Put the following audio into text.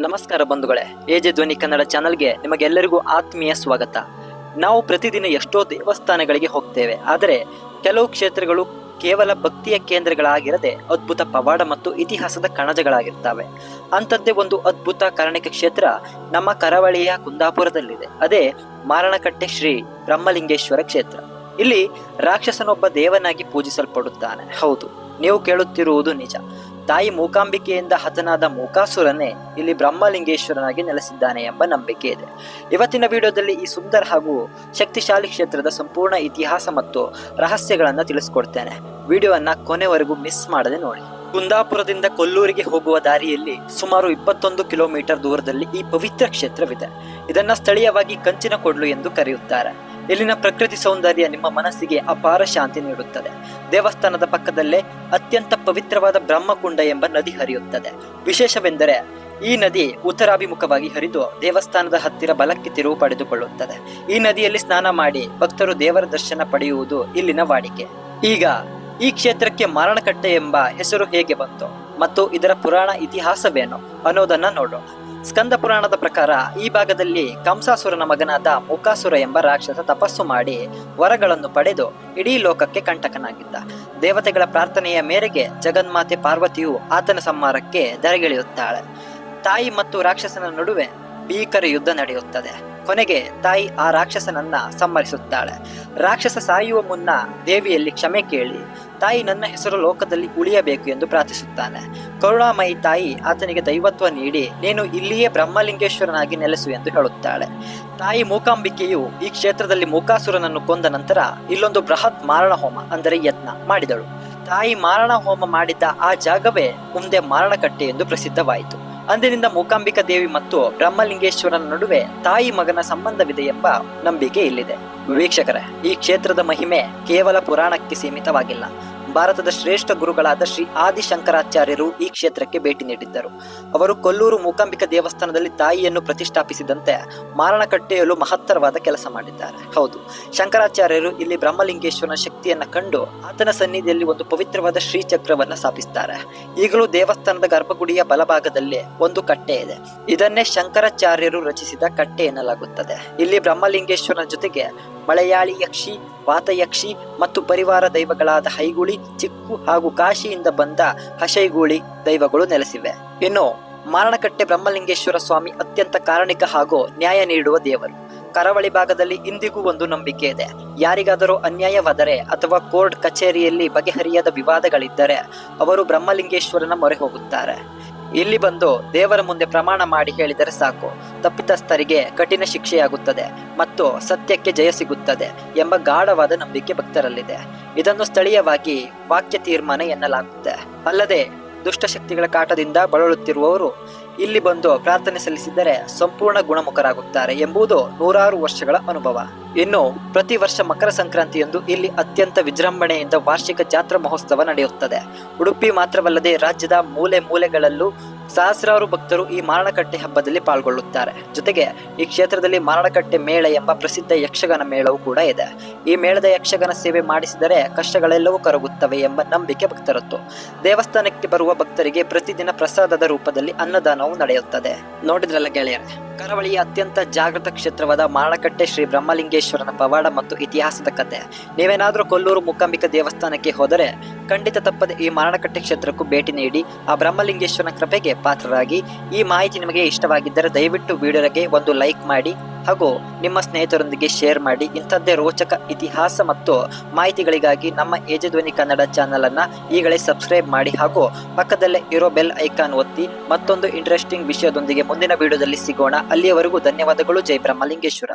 ನಮಸ್ಕಾರ ಬಂಧುಗಳೇ, ಎಜೆ ಧ್ವನಿ ಕನ್ನಡ ಚಾನಲ್ಗೆ ನಿಮಗೆಲ್ಲರಿಗೂ ಆತ್ಮೀಯ ಸ್ವಾಗತ. ನಾವು ಪ್ರತಿದಿನ ಎಷ್ಟೋ ದೇವಸ್ಥಾನಗಳಿಗೆ ಹೋಗ್ತೇವೆ, ಆದರೆ ಕೆಲವು ಕ್ಷೇತ್ರಗಳು ಕೇವಲ ಭಕ್ತಿಯ ಕೇಂದ್ರಗಳಾಗಿರದೆ ಅದ್ಭುತ ಪವಾಡ ಮತ್ತು ಇತಿಹಾಸದ ಕಣಜಗಳಾಗಿರ್ತವೆ. ಅಂಥದ್ದೇ ಒಂದು ಅದ್ಭುತ ಕಾರಣಿಕ ಕ್ಷೇತ್ರ ನಮ್ಮ ಕರಾವಳಿಯ ಕುಂದಾಪುರದಲ್ಲಿದೆ. ಅದೇ ಮಾರಣಕಟ್ಟೆ ಶ್ರೀ ಬ್ರಹ್ಮಲಿಂಗೇಶ್ವರ ಕ್ಷೇತ್ರ. ಇಲ್ಲಿ ರಾಕ್ಷಸನೊಬ್ಬ ದೇವನಾಗಿ ಪೂಜಿಸಲ್ಪಡುತ್ತಾನೆ. ಹೌದು, ನೀವು ಕೇಳುತ್ತಿರುವುದು ನಿಜ. ತಾಯಿ ಮೂಕಾಂಬಿಕೆಯಿಂದ ಹತನಾದ ಮೂಕಾಸುರನೇ ಇಲ್ಲಿ ಬ್ರಹ್ಮಲಿಂಗೇಶ್ವರನಾಗಿ ನೆಲೆಸಿದ್ದಾನೆ ಎಂಬ ನಂಬಿಕೆ ಇದೆ. ಇವತ್ತಿನ ವಿಡಿಯೋದಲ್ಲಿ ಈ ಸುಂದರ ಹಾಗೂ ಶಕ್ತಿಶಾಲಿ ಕ್ಷೇತ್ರದ ಸಂಪೂರ್ಣ ಇತಿಹಾಸ ಮತ್ತು ರಹಸ್ಯಗಳನ್ನು ತಿಳಿಸ್ಕೊಡ್ತೇನೆ. ವಿಡಿಯೋವನ್ನ ಕೊನೆವರೆಗೂ ಮಿಸ್ ಮಾಡದೆ ನೋಡಿ. ಕುಂದಾಪುರದಿಂದ ಕೊಲ್ಲೂರಿಗೆ ಹೋಗುವ ದಾರಿಯಲ್ಲಿ ಸುಮಾರು 21 ಕಿಲೋಮೀಟರ್ ದೂರದಲ್ಲಿ ಈ ಪವಿತ್ರ ಕ್ಷೇತ್ರವಿದೆ. ಇದನ್ನ ಸ್ಥಳೀಯವಾಗಿ ಕಂಚಿನ ಕೊಡ್ಲು ಎಂದು ಕರೆಯುತ್ತಾರೆ. ಇಲ್ಲಿನ ಪ್ರಕೃತಿ ಸೌಂದರ್ಯ ನಿಮ್ಮ ಮನಸ್ಸಿಗೆ ಅಪಾರ ಶಾಂತಿ ನೀಡುತ್ತದೆ. ದೇವಸ್ಥಾನದ ಪಕ್ಕದಲ್ಲೇ ಅತ್ಯಂತ ಪವಿತ್ರವಾದ ಬ್ರಹ್ಮಕುಂಡ ಎಂಬ ನದಿ ಹರಿಯುತ್ತದೆ. ವಿಶೇಷವೆಂದರೆ ಈ ನದಿ ಉತ್ತರಾಭಿಮುಖವಾಗಿ ಹರಿದು ದೇವಸ್ಥಾನದ ಹತ್ತಿರ ಬಲಕ್ಕೆ ತಿರುವು ಪಡೆದುಕೊಳ್ಳುತ್ತದೆ. ಈ ನದಿಯಲ್ಲಿ ಸ್ನಾನ ಮಾಡಿ ಭಕ್ತರು ದೇವರ ದರ್ಶನ ಪಡೆಯುವುದು ಇಲ್ಲಿನ ವಾಡಿಕೆ. ಈಗ ಈ ಕ್ಷೇತ್ರಕ್ಕೆ ಮಾರಣಕಟ್ಟೆ ಎಂಬ ಹೆಸರು ಹೇಗೆ ಬಂತು ಮತ್ತು ಇದರ ಪುರಾಣ ಇತಿಹಾಸವೇನು ಅನ್ನೋದನ್ನ ನೋಡೋಣ. ಸ್ಕಂದ ಪುರಾಣದ ಪ್ರಕಾರ ಈ ಭಾಗದಲ್ಲಿ ಕಂಸಾಸುರನ ಮಗನಾದ ಮೂಕಾಸುರ ಎಂಬ ರಾಕ್ಷಸ ತಪಸ್ಸು ಮಾಡಿ ವರಗಳನ್ನು ಪಡೆದು ಇಡೀ ಲೋಕಕ್ಕೆ ಕಂಟಕನಾಗಿದ್ದ. ದೇವತೆಗಳ ಪ್ರಾರ್ಥನೆಯ ಮೇರೆಗೆ ಜಗನ್ಮಾತೆ ಪಾರ್ವತಿಯು ಆತನ ಸಂಹಾರಕ್ಕೆ ಧರೆಗಿಳಿಯುತ್ತಾಳೆ. ತಾಯಿ ಮತ್ತು ರಾಕ್ಷಸನ ನಡುವೆ ಭೀಕರ ಯುದ್ಧ ನಡೆಯುತ್ತದೆ. ಕೊನೆಗೆ ತಾಯಿ ಆ ರಾಕ್ಷಸನನ್ನ ಸಂಹರಿಸುತ್ತಾಳೆ. ರಾಕ್ಷಸ ಸಾಯುವ ಮುನ್ನ ದೇವಿಯಲ್ಲಿ ಕ್ಷಮೆ ಕೇಳಿ ತಾಯಿ ನನ್ನ ಹೆಸರು ಲೋಕದಲ್ಲಿ ಉಳಿಯಬೇಕು ಎಂದು ಪ್ರಾರ್ಥಿಸುತ್ತಾನೆ. ಕರುಣಾಮಯಿ ತಾಯಿ ಆತನಿಗೆ ದೈವತ್ವ ನೀಡಿ ನೀನು ಇಲ್ಲಿಯೇ ಬ್ರಹ್ಮಲಿಂಗೇಶ್ವರನಾಗಿ ನೆಲೆಸು ಎಂದು ಹೇಳುತ್ತಾಳೆ. ತಾಯಿ ಮೂಕಾಂಬಿಕೆಯು ಈ ಕ್ಷೇತ್ರದಲ್ಲಿ ಮೂಕಾಸುರನನ್ನು ಕೊಂದ ನಂತರ ಇಲ್ಲೊಂದು ಬೃಹತ್ ಮಾರಣ ಹೋಮ ಅಂದರೆ ಯತ್ನ ಮಾಡಿದಳು. ತಾಯಿ ಮಾರಣ ಹೋಮ ಮಾಡಿದ್ದ ಆ ಜಾಗವೇ ಮುಂದೆ ಮಾರಣಕಟ್ಟೆ ಎಂದು ಪ್ರಸಿದ್ಧವಾಯಿತು. ಅಂದಿನಿಂದ ಮೂಕಾಂಬಿಕಾ ದೇವಿ ಮತ್ತು ಬ್ರಹ್ಮಲಿಂಗೇಶ್ವರನ ನಡುವೆ ತಾಯಿ ಮಗನ ಸಂಬಂಧವಿದೆ ಎಂಬ ನಂಬಿಕೆ ಇಲ್ಲಿದೆ. ವೀಕ್ಷಕರೇ, ಈ ಕ್ಷೇತ್ರದ ಮಹಿಮೆ ಕೇವಲ ಪುರಾಣಕ್ಕೆ ಸೀಮಿತವಾಗಿಲ್ಲ. ಭಾರತದ ಶ್ರೇಷ್ಠ ಗುರುಗಳಾದ ಶ್ರೀ ಆದಿಶಂಕರಾಚಾರ್ಯರು ಈ ಕ್ಷೇತ್ರಕ್ಕೆ ಭೇಟಿ ನೀಡಿದ್ದರು. ಅವರು ಕೊಲ್ಲೂರು ಮೂಕಾಂಬಿಕಾ ದೇವಸ್ಥಾನದಲ್ಲಿ ತಾಯಿಯನ್ನು ಪ್ರತಿಷ್ಠಾಪಿಸಿದಂತೆ ಮಾರಣಕಟ್ಟೆಯಲ್ಲೂ ಮಹತ್ತರವಾದ ಕೆಲಸ ಮಾಡಿದ್ದಾರೆ. ಹೌದು, ಶಂಕರಾಚಾರ್ಯರು ಇಲ್ಲಿ ಬ್ರಹ್ಮಲಿಂಗೇಶ್ವರನ ಶಕ್ತಿಯನ್ನ ಕಂಡು ಆತನ ಸನ್ನಿಧಿಯಲ್ಲಿ ಒಂದು ಪವಿತ್ರವಾದ ಶ್ರೀಚಕ್ರವನ್ನ ಸ್ಥಾಪಿಸುತ್ತಾರೆ. ಈಗಲೂ ದೇವಸ್ಥಾನದ ಗರ್ಭಗುಡಿಯ ಬಲಭಾಗದಲ್ಲಿ ಒಂದು ಕಟ್ಟೆ ಇದೆ. ಇದನ್ನೇ ಶಂಕರಾಚಾರ್ಯರು ರಚಿಸಿದ ಕಟ್ಟೆ ಎನ್ನಲಾಗುತ್ತದೆ. ಇಲ್ಲಿ ಬ್ರಹ್ಮಲಿಂಗೇಶ್ವರನ ಜೊತೆಗೆ ಮಲಯಾಳಿ ಯಕ್ಷಿ, ವಾತಯಕ್ಷಿ ಮತ್ತು ಪರಿವಾರ ದೈವಗಳಾದ ಹೈಗುಳಿ, ಚಿಕ್ಕು ಹಾಗೂ ಕಾಶಿಯಿಂದ ಬಂದ ಹಶೈಗುಳಿ ದೈವಗಳು ನೆಲೆಸಿವೆ. ಇನ್ನು ಮಾರಣಕಟ್ಟೆ ಬ್ರಹ್ಮಲಿಂಗೇಶ್ವರ ಸ್ವಾಮಿ ಅತ್ಯಂತ ಕಾರಣಿಕ ಹಾಗೂ ನ್ಯಾಯ ನೀಡುವ ದೇವರು. ಕರಾವಳಿ ಭಾಗದಲ್ಲಿ ಇಂದಿಗೂ ಒಂದು ನಂಬಿಕೆ ಇದೆ. ಯಾರಿಗಾದರೂ ಅನ್ಯಾಯವಾದರೆ ಅಥವಾ ಕೋರ್ಟ್ ಕಚೇರಿಯಲ್ಲಿ ಬಗೆಹರಿಯದ ವಿವಾದಗಳಿದ್ದರೆ ಅವರು ಬ್ರಹ್ಮಲಿಂಗೇಶ್ವರನ ಮೊರೆ ಹೋಗುತ್ತಾರೆ. ಇಲ್ಲಿ ಬಂದು ದೇವರ ಮುಂದೆ ಪ್ರಮಾಣ ಮಾಡಿ ಹೇಳಿದರೆ ಸಾಕು, ತಪ್ಪಿತಸ್ಥರಿಗೆ ಕಠಿಣ ಶಿಕ್ಷೆಯಾಗುತ್ತದೆ ಮತ್ತು ಸತ್ಯಕ್ಕೆ ಜಯ ಸಿಗುತ್ತದೆ ಎಂಬ ಗಾಢವಾದ ನಂಬಿಕೆ ಭಕ್ತರಲ್ಲಿದೆ. ಇದನ್ನು ಸ್ಥಳೀಯವಾಗಿ ವಾಕ್ಯ ತೀರ್ಮಾನ ಎನ್ನಲಾಗುತ್ತೆ. ಅಲ್ಲದೆ ದುಷ್ಟಶಕ್ತಿಗಳ ಕಾಟದಿಂದ ಬಳಲುತ್ತಿರುವವರು ಇಲ್ಲಿ ಬಂದು ಪ್ರಾರ್ಥನೆ ಸಲ್ಲಿಸಿದರೆ ಸಂಪೂರ್ಣ ಗುಣಮುಖರಾಗುತ್ತಾರೆ ಎಂಬುದು ನೂರಾರು ವರ್ಷಗಳ ಅನುಭವ. ಇನ್ನು ಪ್ರತಿ ವರ್ಷ ಮಕರ ಸಂಕ್ರಾಂತಿಯಂದು ಇಲ್ಲಿ ಅತ್ಯಂತ ವಿಜೃಂಭಣೆಯಿಂದ ವಾರ್ಷಿಕ ಜಾತ್ರಾ ಮಹೋತ್ಸವ ನಡೆಯುತ್ತದೆ. ಉಡುಪಿ ಮಾತ್ರವಲ್ಲದೆ ರಾಜ್ಯದ ಮೂಲೆ ಮೂಲೆಗಳಲ್ಲೂ ಸಹಸ್ರಾರು ಭಕ್ತರು ಈ ಮಾರಣಕಟ್ಟೆ ಹಬ್ಬದಲ್ಲಿ ಪಾಲ್ಗೊಳ್ಳುತ್ತಾರೆ. ಜೊತೆಗೆ ಈ ಕ್ಷೇತ್ರದಲ್ಲಿ ಮಾರಣಕಟ್ಟೆ ಮೇಳ ಎಂಬ ಪ್ರಸಿದ್ಧ ಯಕ್ಷಗಾನ ಮೇಳವೂ ಕೂಡ ಇದೆ. ಈ ಮೇಳದ ಯಕ್ಷಗಾನ ಸೇವೆ ಮಾಡಿಸಿದರೆ ಕಷ್ಟಗಳೆಲ್ಲವೂ ಕರಗುತ್ತವೆ ಎಂಬ ನಂಬಿಕೆ ಭಕ್ತರದ್ದು. ದೇವಸ್ಥಾನಕ್ಕೆ ಬರುವ ಭಕ್ತರಿಗೆ ಪ್ರತಿದಿನ ಪ್ರಸಾದದ ರೂಪದಲ್ಲಿ ಅನ್ನದಾನವೂ ನಡೆಯುತ್ತದೆ. ನೋಡಿದ್ರಲ್ಲ ಗೆಳೆಯರೆ, ಕರಾವಳಿಯ ಅತ್ಯಂತ ಜಾಗೃತ ಕ್ಷೇತ್ರವಾದ ಮಾರಣಕಟ್ಟೆ ಶ್ರೀ ಬ್ರಹ್ಮಲಿಂಗೇಶ್ವರನ ಪವಾಡ ಮತ್ತು ಇತಿಹಾಸದ ಕಥೆ. ನೀವೇನಾದ್ರೂ ಕೊಲ್ಲೂರು ಮೂಕಾಂಬಿಕಾ ದೇವಸ್ಥಾನಕ್ಕೆ ಹೋದರೆ ಖಂಡಿತ ತಪ್ಪದೆ ಈ ಮಾರಣಕಟ್ಟೆ ಕ್ಷೇತ್ರಕ್ಕೂ ಭೇಟಿ ನೀಡಿ ಆ ಬ್ರಹ್ಮಲಿಂಗೇಶ್ವರನ ಕೃಪೆಗೆ ಪಾತ್ರರಾಗಿ. ಈ ಮಾಹಿತಿ ನಿಮಗೆ ಇಷ್ಟವಾಗಿದ್ದರೆ ದಯವಿಟ್ಟು ವಿಡಿಯೋಗೆ ಒಂದು ಲೈಕ್ ಮಾಡಿ ಹಾಗೂ ನಿಮ್ಮ ಸ್ನೇಹಿತರೊಂದಿಗೆ ಶೇರ್ ಮಾಡಿ. ಇಂಥದ್ದೇ ರೋಚಕ ಇತಿಹಾಸ ಮತ್ತು ಮಾಹಿತಿಗಳಿಗಾಗಿ ನಮ್ಮ ಎಜೆ ಧ್ವನಿ ಕನ್ನಡ ಚಾನಲ್ ಅನ್ನ ಈಗಲೇ ಸಬ್ಸ್ಕ್ರೈಬ್ ಮಾಡಿ ಹಾಗೂ ಪಕ್ಕದಲ್ಲೇ ಇರೋ ಬೆಲ್ ಐಕಾನ್ ಒತ್ತಿ. ಮತ್ತೊಂದು ಇಂಟ್ರೆಸ್ಟಿಂಗ್ ವಿಷಯದೊಂದಿಗೆ ಮುಂದಿನ ವಿಡಿಯೋದಲ್ಲಿ ಸಿಗೋಣ. ಅಲ್ಲಿಯವರೆಗೂ ಧನ್ಯವಾದಗಳು. ಜೈ ಬ್ರಹ್ಮಲಿಂಗೇಶ್ವರ.